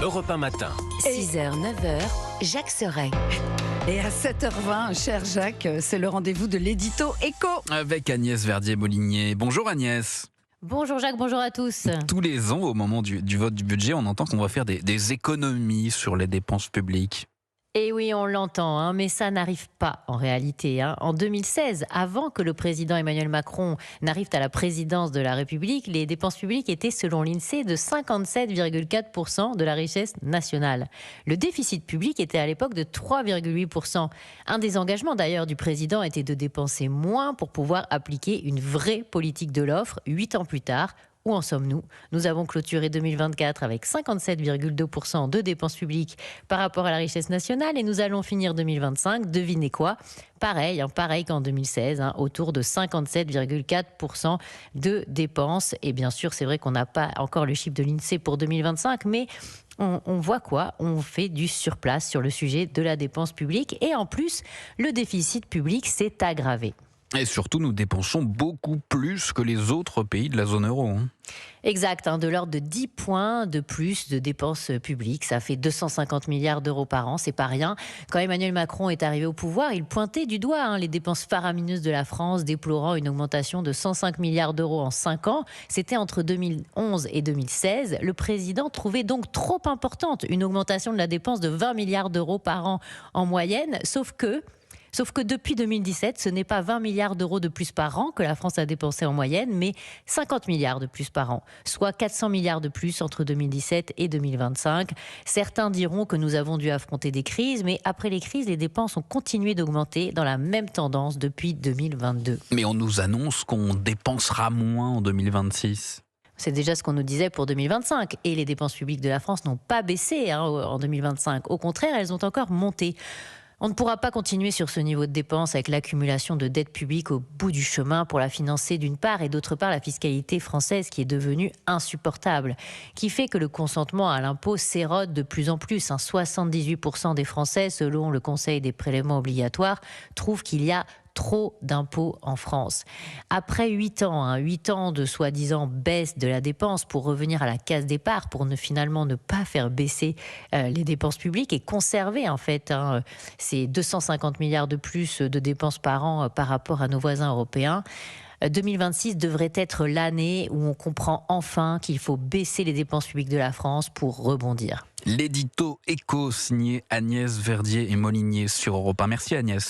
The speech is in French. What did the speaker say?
Europe 1 matin. 6h, 9h, Jacques Seray. Et à 7h20, cher Jacques, c'est le rendez-vous de l'édito éco. Avec Agnès Verdier-Molinier. Bonjour Agnès. Bonjour Jacques, bonjour à tous. Tous les ans, au moment du vote du budget, on entend qu'on va faire des économies sur les dépenses publiques. Et oui, on l'entend, mais ça n'arrive pas en réalité. En 2016, avant que le président Emmanuel Macron n'arrive à la présidence de la République, les dépenses publiques étaient, selon l'INSEE, de 57,4% de la richesse nationale. Le déficit public était à l'époque de 3,8%. Un des engagements d'ailleurs du président était de dépenser moins pour pouvoir appliquer une vraie politique de l'offre 8 ans plus tard. Où en sommes-nous ? Nous avons clôturé 2024 avec 57,2% de dépenses publiques par rapport à la richesse nationale et nous allons finir 2025, devinez quoi ? Pareil qu'en 2016, autour de 57,4% de dépenses. Et bien sûr, c'est vrai qu'on n'a pas encore le chiffre de l'INSEE pour 2025, mais on voit quoi ? On fait du surplace sur le sujet de la dépense publique et en plus, le déficit public s'est aggravé. Et surtout, nous dépensons beaucoup plus que les autres pays de la zone euro. Exact, de l'ordre de 10 points de plus de dépenses publiques. Ça fait 250 milliards d'euros par an, c'est pas rien. Quand Emmanuel Macron est arrivé au pouvoir, il pointait du doigt les dépenses faramineuses de la France, déplorant une augmentation de 105 milliards d'euros en 5 ans. C'était entre 2011 et 2016. Le président trouvait donc trop importante une augmentation de la dépense de 20 milliards d'euros par an en moyenne, Sauf que depuis 2017, ce n'est pas 20 milliards d'euros de plus par an que la France a dépensé en moyenne, mais 50 milliards de plus par an, soit 400 milliards de plus entre 2017 et 2025. Certains diront que nous avons dû affronter des crises, mais après les crises, les dépenses ont continué d'augmenter dans la même tendance depuis 2022. Mais on nous annonce qu'on dépensera moins en 2026. C'est déjà ce qu'on nous disait pour 2025. Et les dépenses publiques de la France n'ont pas baissé en 2025. Au contraire, elles ont encore monté. On ne pourra pas continuer sur ce niveau de dépenses avec l'accumulation de dettes publiques au bout du chemin pour la financer d'une part et d'autre part la fiscalité française qui est devenue insupportable, qui fait que le consentement à l'impôt s'érode de plus en plus. 78% des Français, selon le Conseil des prélèvements obligatoires, trouvent qu'il y a trop d'impôts en France. Après 8 ans de soi-disant baisse de la dépense pour revenir à la case départ, pour finalement ne pas faire baisser les dépenses publiques et conserver en fait ces 250 milliards de plus de dépenses par an par rapport à nos voisins européens. 2026 devrait être l'année où on comprend enfin qu'il faut baisser les dépenses publiques de la France pour rebondir. L'édito éco signé Agnès Verdier et Molinier sur Europe 1. Merci Agnès.